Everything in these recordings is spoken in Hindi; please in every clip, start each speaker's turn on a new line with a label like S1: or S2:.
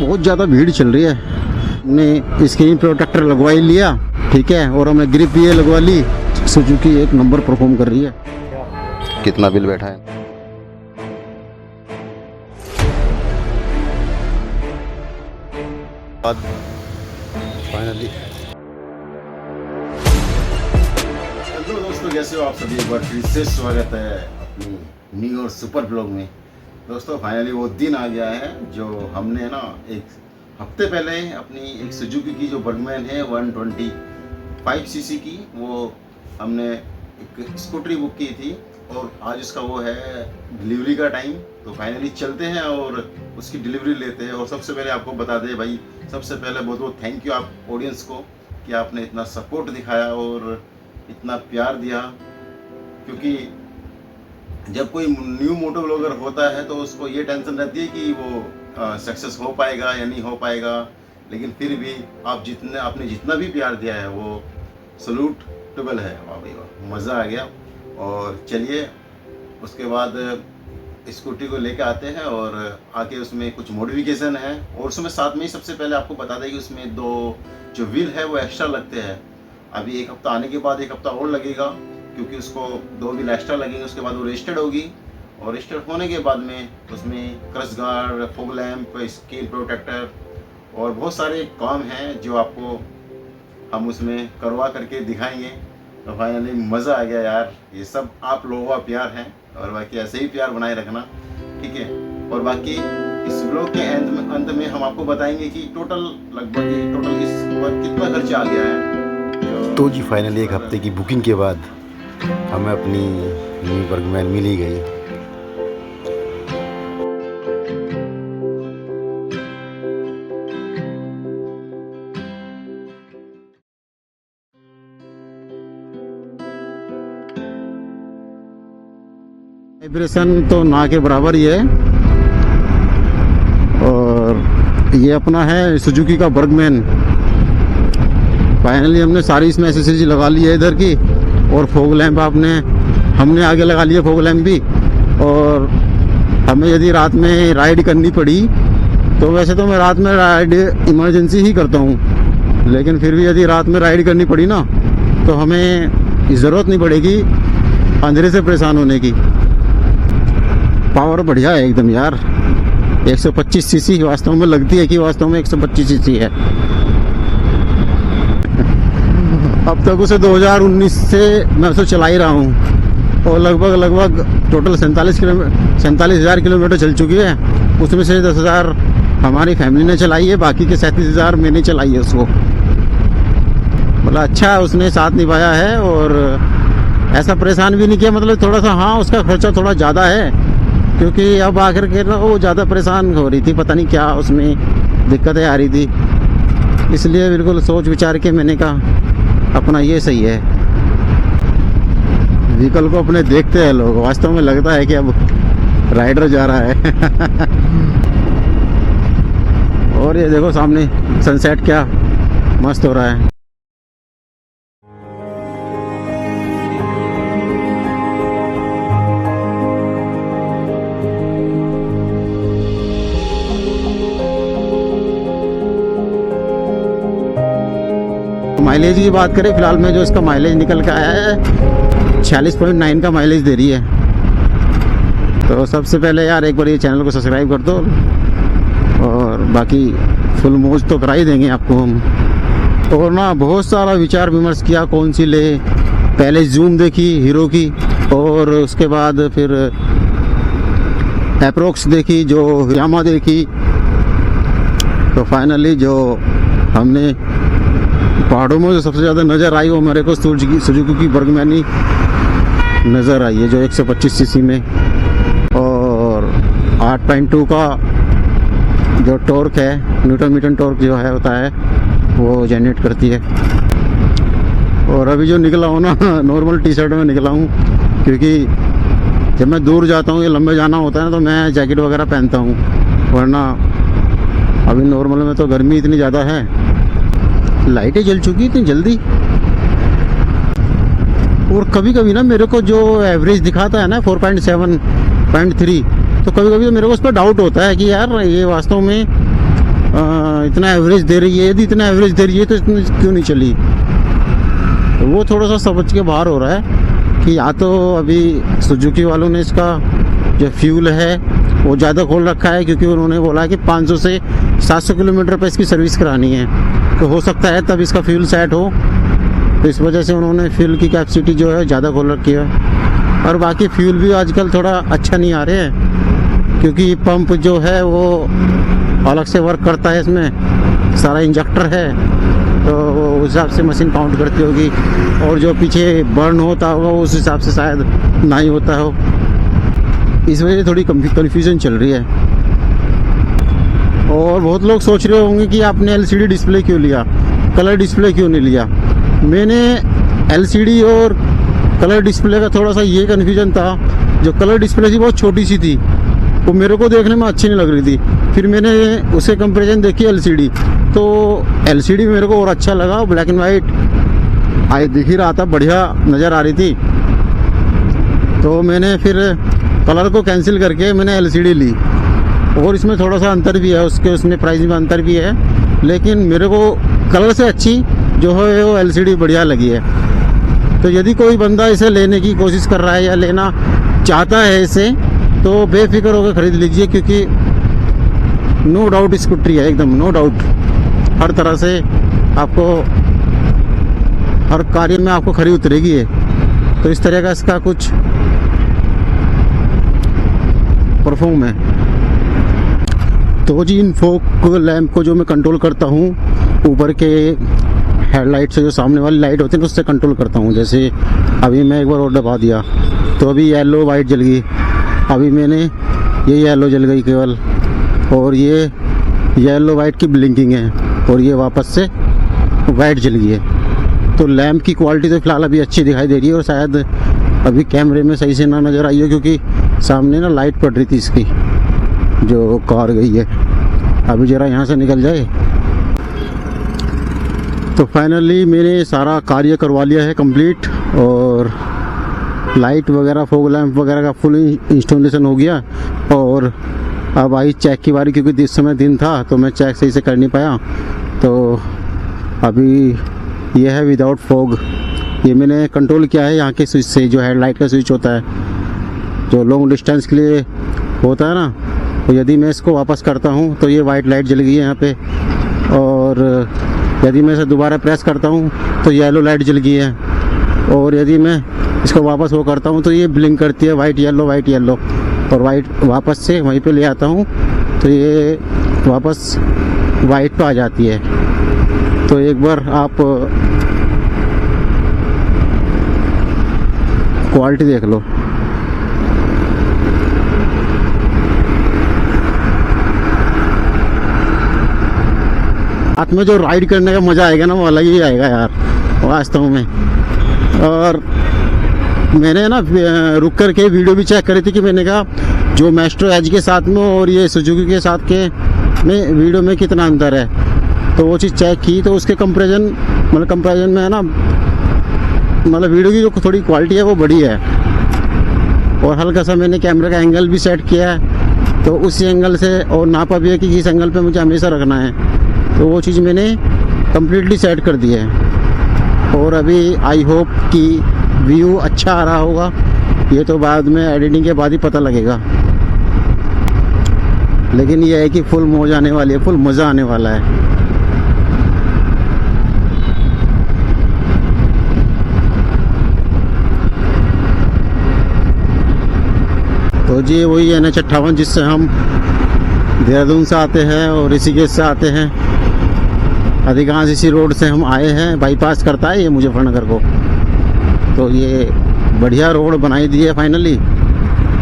S1: बहुत ज़्यादा भीड़ चल रही है। हमने स्क्रीन प्रोटेक्टर लगवा ही लिया, ठीक है, और हमने ग्रिप भी लगवा ली। सुजुकी एक नंबर परफॉर्म कर रही है।
S2: कितना बिल बैठा है? फाइनली
S1: हेलो दोस्तों, कैसे हो आप सभी? एक बार फिर से स्वागत है अपनी न्यू और सुपर ब्लॉग में। दोस्तों फाइनली वो दिन आ गया है जो हमने ना एक हफ्ते पहले अपनी एक सुजुकी की जो बर्गमैन है 125 सीसी की, वो हमने एक स्कूटरी बुक की थी और आज उसका वो है डिलीवरी का टाइम। तो फाइनली चलते हैं और उसकी डिलीवरी लेते हैं। और सबसे पहले आपको बता दें भाई, सबसे पहले बहुत बहुत थैंक यू आप ऑडियंस को कि आपने इतना सपोर्ट दिखाया और इतना प्यार दिया। क्योंकि जब कोई न्यू मोटो ब्लॉगर होता है तो उसको ये टेंशन रहती है कि वो सक्सेस हो पाएगा या नहीं हो पाएगा, लेकिन फिर भी आपने जितना भी प्यार दिया है वो सल्यूटेबल है। वाह भाई वाह, मज़ा आ गया। और चलिए उसके बाद स्कूटी को लेके आते हैं और आके उसमें कुछ मॉडिफिकेशन है। और उसमें साथ में ही सबसे पहले आपको बता दें कि उसमें दो जो व्हील है वो एक्स्ट्रा लगते हैं। अभी एक हफ्ता आने के बाद एक हफ्ता और लगेगा, क्योंकि उसको दो व्हील एक्स्ट्रा लगेंगे। उसके बाद वो रजिस्टर्ड होगी और रजिस्टर्ड होने के बाद में उसमें crash guard, fog lamp, screen protector और बहुत सारे काम हैं जो आपको हम उसमें करवा करके दिखाएंगे। तो फाइनली मज़ा आ गया यार। ये सब आप लोगों का प्यार है और बाकी ऐसे ही प्यार बनाए रखना, ठीक है। और बाकी इस ब्लॉग के अंत में हम आपको बताएंगे कि टोटल इस पर कितना खर्चा आ गया है।
S2: तो जी फाइनली एक हफ्ते की बुकिंग के बाद हमें अपनी न्यू बर्गमैन मिल ही गई।
S1: वाइब्रेशन तो ना के बराबर ही है। और ये अपना है सुजुकी का बर्गमैन। फाइनली हमने सारी इसमें एसेसरीज लगा ली है इधर की। और फॉग लैंप हमने आगे लगा लिया, फॉग लैंप भी। और हमें यदि रात में राइड करनी पड़ी तो वैसे तो मैं रात में राइड इमरजेंसी ही करता हूँ, लेकिन फिर भी यदि रात में राइड करनी पड़ी ना तो हमें ज़रूरत नहीं पड़ेगी अंधेरे से परेशान होने की। पावर बढ़िया है एकदम यार। 125 सीसी वास्तव में लगती है कि वास्तव में 125 सीसी है। अब तक उसे 2019 से मैं उसे चला ही रहा हूँ और लगभग टोटल 47,000 किलोमीटर चल चुकी है। उसमें से 10,000 हमारी फैमिली ने चलाई है, बाकी के 37,000 मैंने चलाई है उसको। मतलब अच्छा उसने साथ निभाया है और ऐसा परेशान भी नहीं किया। मतलब थोड़ा सा हाँ, उसका खर्चा थोड़ा ज़्यादा है, क्योंकि अब आखिर के ना वो ज़्यादा परेशान हो रही थी, पता नहीं क्या उसमें दिक्कतें आ रही थी। इसलिए बिल्कुल सोच विचार के मैंने कहा अपना ये सही है। व्हीकल को अपने देखते हैं लोग, वास्तव में लगता है कि अब राइडर जा रहा है। और ये देखो सामने सनसेट क्या मस्त हो रहा है। माइलेज की बात करें, फिलहाल में जो इसका माइलेज निकल के आया है 46.9 का माइलेज दे रही है। तो सबसे पहले यार एक बार ये चैनल को सब्सक्राइब कर दो और बाकी फुल मौज तो करा ही देंगे आपको हम। और ना बहुत सारा विचार विमर्श किया कौन सी ले। पहले जूम देखी हीरो की और उसके बाद फिर एप्रोक्स देखी, जो यामा देखी। तो फाइनली जो हमने पहाड़ों में जो सबसे ज़्यादा नज़र आई वो मेरे को सुजुकी की बर्गमैन ही नज़र आई है, जो 125 सीसी में और 8.2 का जो टॉर्क है, न्यूटन मीटर टॉर्क जो है होता है वो जनरेट करती है। और अभी जो निकला हूँ ना नॉर्मल टी शर्ट में निकला हूँ, क्योंकि जब मैं दूर जाता हूँ या लंबे जाना होता है ना तो मैं जैकेट वगैरह पहनता हूँ, वरना अभी नॉर्मल में तो गर्मी इतनी ज़्यादा है। लाइटें जल चुकी इतनी जल्दी। और कभी कभी ना मेरे को जो एवरेज दिखाता है ना 4.7.3, तो कभी कभी तो मेरे को उस पर डाउट होता है कि यार ये वास्तव में
S2: इतना एवरेज दे रही है, यदि इतना एवरेज दे रही है तो इतनी क्यों नहीं चली। तो वो थोड़ा सा समझ के बाहर हो रहा है कि या तो अभी सुजुकी वालों ने इसका जो फ्यूल है वो ज़्यादा खोल रखा है, क्योंकि उन्होंने बोला कि 500 से 700 किलोमीटर पर इसकी सर्विस करानी है, तो हो सकता है तब इसका फ्यूल सेट हो। तो इस वजह से उन्होंने फ्यूल की कैपेसिटी जो है ज़्यादा खोल रखी है। और बाकी फ्यूल भी आजकल थोड़ा अच्छा नहीं आ रहे हैं, क्योंकि पंप जो है वो अलग से वर्क करता है, इसमें सारा इंजेक्टर है, तो उस हिसाब से मशीन काउंट करती होगी, और जो पीछे बर्न होता होगा उस हिसाब से शायद ना ही होता हो। इस वजह से थोड़ी कन्फ्यूजन चल रही है। और बहुत लोग सोच रहे होंगे कि आपने एलसीडी डिस्प्ले क्यों लिया, कलर डिस्प्ले क्यों नहीं लिया। मैंने एलसीडी और कलर डिस्प्ले का थोड़ा सा ये कन्फ्यूजन था, जो कलर डिस्प्ले थी बहुत छोटी सी थी, वो मेरे को देखने में अच्छी नहीं लग रही थी। फिर मैंने उससे कंपैरिजन देखी एलसीडी, तो एलसीडी मेरे को और अच्छा लगा, ब्लैक एंड वाइट आई दिख ही रहा था, बढ़िया नज़र आ रही थी। तो मैंने फिर कलर को कैंसिल करके मैंने एलसीडी ली। और इसमें थोड़ा सा अंतर भी है, उसमें प्राइस में अंतर भी है, लेकिन मेरे को कलर से अच्छी जो है वो एलसीडी बढ़िया लगी है। तो यदि कोई बंदा इसे लेने की कोशिश कर रहा है या लेना चाहता है इसे, तो बेफिक्र होकर ख़रीद लीजिए, क्योंकि नो डाउट स्कूटरी है, एकदम नो डाउट। हर तरह से आपको हर कार्य में आपको खरी उतरेगी है। तो इस तरह का इसका कुछ परफॉर्म है। तो जी इन फोक लैंप को जो मैं कंट्रोल करता हूँ, ऊपर के हेडलाइट से जो सामने वाली लाइट होती है उससे कंट्रोल करता हूँ। जैसे अभी मैं एक बार और दबा दिया तो अभी येलो वाइट जल गई, अभी मैंने ये येलो जल गई केवल, और ये येलो वाइट की ब्लिंकिंग है, और ये वापस से वाइट जल गई है। तो लैंप की क्वालिटी तो फिलहाल अभी अच्छी दिखाई दे रही है, और शायद अभी कैमरे में सही से ना नज़र आई हो, क्योंकि सामने ना लाइट पड़ रही थी इसकी जो कार गई है। अभी ज़रा यहाँ से निकल जाए। तो फाइनली मैंने सारा कार्य करवा लिया है कंप्लीट, और लाइट वगैरह फॉग लैंप वगैरह का फुल इंस्टॉलेशन हो गया। और अब आई चेक की बारी, क्योंकि इस समय दिन था तो मैं चेक सही से कर नहीं पाया। तो अभी यह है विदाउट फॉग, ये मैंने कंट्रोल किया है यहाँ के स्विच से, जो हेडलाइट का स्विच होता है जो लॉन्ग डिस्टेंस के लिए होता है ना। तो यदि मैं इसको वापस करता हूँ तो ये वाइट लाइट जल गई है यहाँ पे, और यदि मैं इसे दोबारा प्रेस करता हूँ तो येलो लाइट जल गई है, और यदि मैं इसको वापस वो करता हूँ तो ये ब्लिंक करती है वाइट येलो, और वाइट वापस से वहीं पे ले आता हूँ तो ये वापस वाइट पे आ जाती है। तो एक बार आप क्वालिटी देख लो। साथ में जो राइड करने का मज़ा आएगा ना वो अलग ही आएगा यार वास्तव में। और मैंने ना रुक कर के वीडियो भी चेक करी थी कि मैंने कहा जो मैस्ट्रो एज के साथ में और ये सुजुकी के साथ के में वीडियो में कितना अंतर है। तो वो चीज़ चेक की तो उसके कंपैरिजन में है ना, मतलब वीडियो की जो थोड़ी क्वालिटी है वो बड़ी है। और हल्का सा मैंने कैमरे का एंगल भी सेट किया है, तो उसी एंगल से और नापा भी है कि किस एंगल पे मुझे हमेशा रखना है। तो वो चीज़ मैंने कम्प्लीटली सेट कर दी है। और अभी आई होप कि व्यू अच्छा आ रहा होगा, ये तो बाद में एडिटिंग के बाद ही पता लगेगा। लेकिन ये है कि फुल मौज आने वाली है, फुल मज़ा आने वाला है। तो जी वही है NH58 जिससे हम देहरादून से आते हैं और ऋषिकेश से आते हैं। अधिकांश इसी रोड से हम आए हैं, बाईपास करता है ये मुजफ्फरनगर को। तो ये बढ़िया रोड बनाई दी है फाइनली।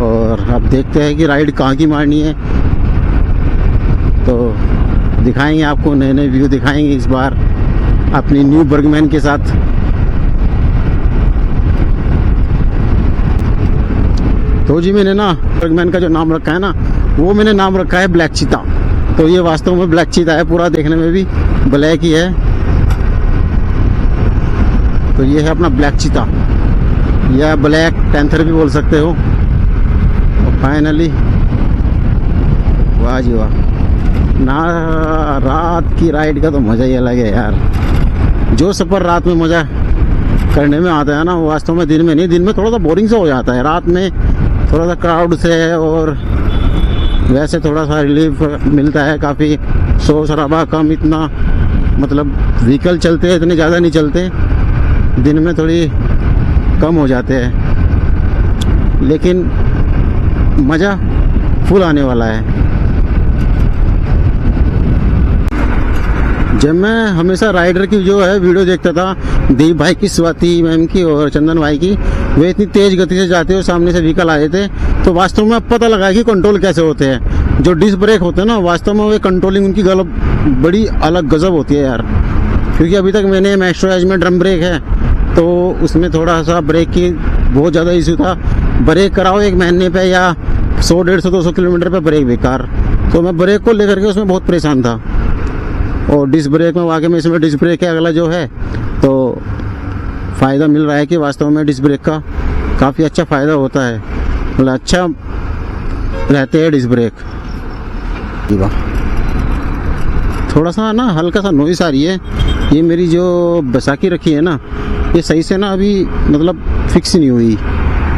S2: और अब देखते हैं कि राइड कहाँ की मारनी है, तो दिखाएंगे आपको, नए नए व्यू दिखाएंगे इस बार अपनी न्यू बर्गमैन के साथ। तो जी मैंने ना बर्गमैन का जो नाम रखा है ना, वो मैंने नाम रखा है ब्लैक चीता। तो ये वास्तव में ब्लैक चीता है, पूरा देखने में भी ब्लैक ही है। तो ये है अपना ब्लैक चीता, या ब्लैक पैंथर भी बोल सकते हो। और फाइनली वाह जी वाह। ना रात की राइड का तो मज़ा ही अलग है यार। जो सफ़र रात में मज़ा करने में आता है ना, वो वास्तव में दिन में नहीं। दिन में थोड़ा सा बोरिंग सा हो जाता है, रात में थोड़ा सा क्राउड से और वैसे थोड़ा सा रिलीफ मिलता है। काफ़ी शोर शराबा कम, इतना मतलब व्हीकल चलते हैं इतने ज़्यादा नहीं चलते, दिन में थोड़ी कम हो जाते हैं, लेकिन मज़ा फुल आने वाला है। जब मैं हमेशा राइडर की जो है वीडियो देखता था, दीप भाई की, स्वाति मैम की और चंदन भाई की, वे इतनी तेज गति से जाते हो, सामने से व्हीकल आए थे, तो वास्तव में अब पता लगा कि कंट्रोल कैसे होते हैं। जो डिस्क ब्रेक होते हैं ना, वास्तव में वे कंट्रोलिंग उनकी बड़ी अलग गजब होती है यार। क्योंकि अभी तक मैंने मैस्ट्रो एज में ड्रम ब्रेक है, तो उसमें थोड़ा सा ब्रेक की बहुत ज़्यादा इशू था। ब्रेक कराओ एक महीने पे या 100, 150, 200 किलोमीटर पे ब्रेक बेकार, तो मैं ब्रेक को लेकर के उसमें बहुत परेशान था। और डिस्क ब्रेक में वाकई में इसमें डिस्क ब्रेक है अगला जो है, तो फ़ायदा मिल रहा है कि वास्तव में डिस्क ब्रेक का काफ़ी अच्छा फ़ायदा होता है, मतलब अच्छा रहते हैं डिस्क ब्रेक। थोड़ा सा ना हल्का सा नॉइस आ रही है। ये मेरी जो बैसाखी रखी है ना, ये सही से ना अभी मतलब फिक्स नहीं हुई,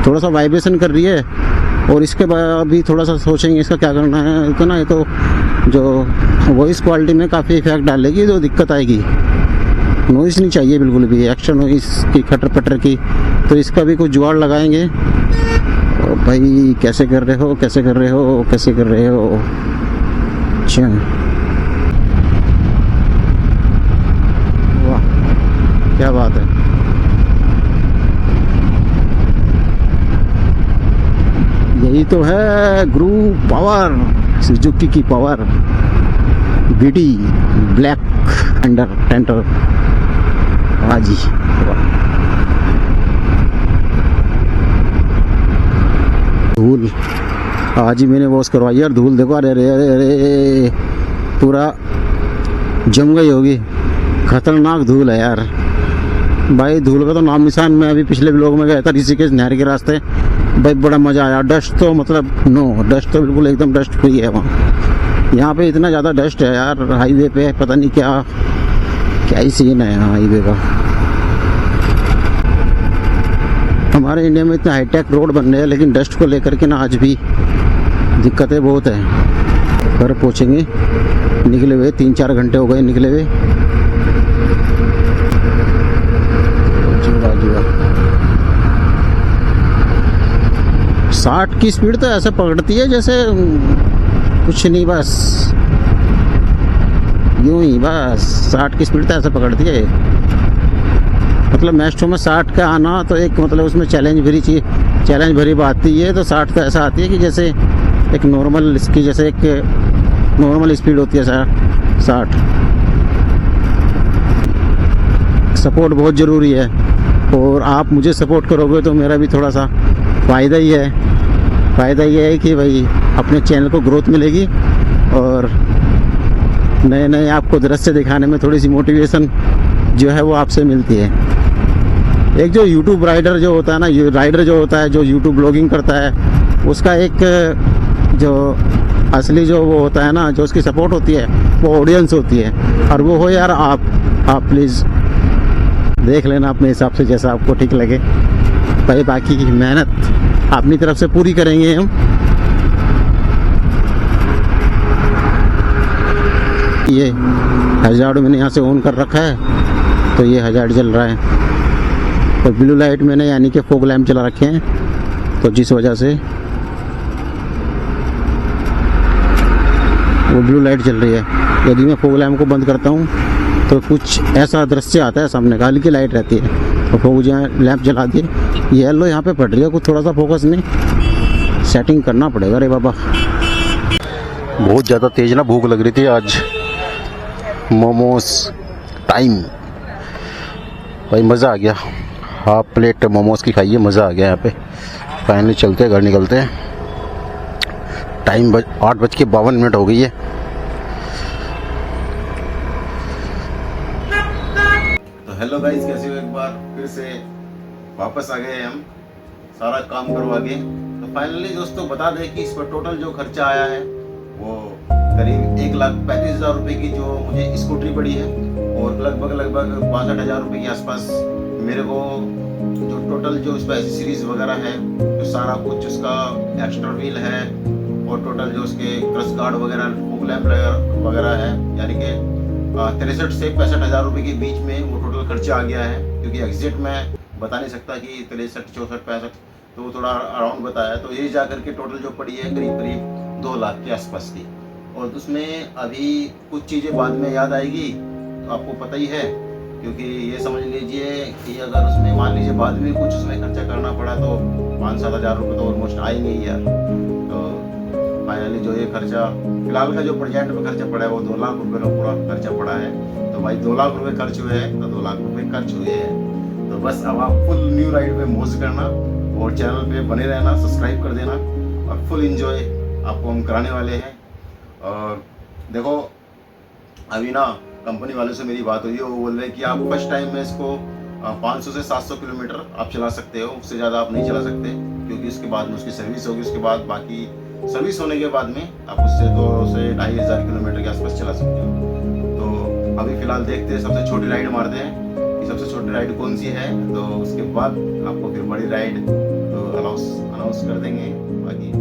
S2: थोड़ा सा वाइब्रेशन कर रही है। और इसके बाद अभी थोड़ा सा सोचेंगे इसका क्या करना है। तो ना ये तो जो वॉइस क्वालिटी में काफ़ी इफेक्ट डालेगी, तो दिक्कत आएगी। नॉइस नहीं चाहिए बिल्कुल भी, एक्स्ट्रा नॉइस की, खटर पटर की, तो इसका भी कुछ जुगाड़ लगाएंगे। और भाई कैसे कर रहे हो, कैसे कर रहे हो, कैसे कर रहे हो? अच्छा, वाह क्या बात है। यही तो है ग्रुप पावर, सुजुकी की पावर। बीडी ब्लैक अंडर टेंटर, हाजी धूल आज ही मैंने वॉश करवाई यार। धूल देखो, अरे अरे अरे अरे पूरा जम गई होगी, खतरनाक धूल है यार। भाई धूल का तो नाम निशान। मैं अभी पिछले ब्लॉग में गया था ऋषिकेश नहर के रास्ते, भाई बड़ा मज़ा आया। डस्ट तो मतलब नो, डस्ट तो बिल्कुल एकदम डस्ट फ्री है वहाँ। यहाँ पे इतना ज़्यादा डस्ट है यार हाईवे पे, पता नहीं क्या ही सीन है यहाँ हाईवे का। हमारे इंडिया में इतने हाईटेक रोड बन रहे हैं, लेकिन डस्ट को लेकर के ना आज भी दिक्कतें बहुत हैं। घर पहुँचेंगे, निकले हुए 3-4 घंटे हो गए निकले हुए। 60 की स्पीड तो ऐसे पकड़ती है जैसे कुछ नहीं, बस यूं ही बस 60 की स्पीड तो ऐसे पकड़ती है। मतलब मैस्ट्रो में 60 का आना तो एक मतलब उसमें चैलेंज भरी बात थी। ये तो 60 तो ऐसा आती है कि जैसे एक नॉर्मल इसकी जैसे एक नॉर्मल स्पीड होती है 60। सपोर्ट बहुत ज़रूरी है, और आप मुझे सपोर्ट करोगे तो मेरा भी थोड़ा सा फ़ायदा ही है। फ़ायदा ये है कि भाई अपने चैनल को ग्रोथ मिलेगी, और नए नए आपको दृश्य दिखाने में थोड़ी सी मोटिवेशन जो है वो आपसे मिलती है। एक जो यूट्यूब राइडर जो होता है ना, राइडर जो होता है जो यूट्यूब ब्लॉगिंग करता है, उसका एक जो असली जो वो होता है ना, जो उसकी सपोर्ट होती है वो ऑडियंस होती है, और वो हो यार आप प्लीज़ देख लेना अपने हिसाब से जैसा आपको ठीक लगे। भाई बाकी की मेहनत अपनी तरफ से पूरी करेंगे हम। ये हजार्ड मैंने यहाँ से ऑन कर रखा है, तो ये हजार्ड जल रहा है, और ब्लू लाइट मैंने यानी कि फॉग लैम्प चला रखे हैं, तो जिस वजह से वो ब्लू लाइट जल रही है। यदि मैं फॉग लैम्प को बंद करता हूँ तो कुछ ऐसा दृश्य आता है सामने, काली की लाइट रहती है, तो फॉग लैम्प जला दिए। ये येलो यहाँ पे पड़ रही है, कुछ थोड़ा सा फोकस नहीं सेटिंग करना पड़ेगा रे बाबा। बहुत ज़्यादा तेज ना भूख लग रही थी आज। मोमोज टाइम, भाई मज़ा आ गया। हाफ प्लेट मोमोज की खाइए, मज़ा आ गया यहाँ पे। फाइनली चलते हैं, घर निकलते हैं। टाइम 8:52 हो गई है।
S1: तो हेलो गाइस, कैसे हो? एक बार फिर से वापस आ गए हम सारा काम करवा के। तो फाइनली दोस्तों बता दें कि इस पर टोटल जो खर्चा आया है वो करीब 1,35,000 रुपये की जो मुझे स्कूटरी पड़ी है, और लगभग 62,000 रुपये के आसपास मेरे को जो टोटल जो उसका एसेसरीज वगैरह है, जो सारा कुछ उसका एक्स्ट्रा व्हील है, और टोटल जो उसके क्रश गार्ड वगैरह, फॉग लैम्प वगैरह है, यानी कि 63 से 65,000 रुपये के बीच में वो टोटल खर्चा आ गया है। क्योंकि एग्जैक्ट मैं बता नहीं सकता कि 63, 64, 65, तो वो थोड़ा अराउंड बताया, तो ये जा करके टोटल जो पड़ी है करीब 2 लाख के आसपास की। और उसमें अभी कुछ चीज़ें बाद में याद आएगी, तो आपको पता ही है, क्योंकि ये समझ लीजिए कि अगर उसमें मान लीजिए बाद में कुछ उसमें खर्चा करना पड़ा तो 5-7 हज़ार रुपये तो ऑलमोस्ट आएंगे ही यार। तो फाइनली जो ये खर्चा फिलहाल का जो प्रोजेक्ट में खर्चा पड़ा है वो 2 लाख रुपये का पूरा खर्चा पड़ा है। तो भाई 2 लाख रुपये खर्च हुए हैं, तो 2 लाख रुपये खर्च हुए हैं। तो बस अब आप फुल न्यू राइड पे मौज करना, और चैनल पे बने रहना, सब्सक्राइब कर देना, और फुल इंजॉय आपको हम कराने वाले हैं। और देखो अभी ना कंपनी वालों से मेरी बात हुई है, वो बोल रहे हैं कि आप फर्स्ट टाइम में इसको 500 से 700 किलोमीटर आप चला सकते हो, उससे ज़्यादा आप नहीं चला सकते, क्योंकि उसके बाद में उसकी सर्विस होगी, उसके बाद बाकी सर्विस होने के बाद में आप उससे 2 से 2,500 किलोमीटर के आसपास चला सकते हो। तो अभी फ़िलहाल देखते हैं, सबसे छोटी राइड मारते हैं कि सबसे छोटी राइड कौन सी है, तो उसके बाद आपको फिर बड़ी राइड तो अनाउंस कर देंगे। बाकी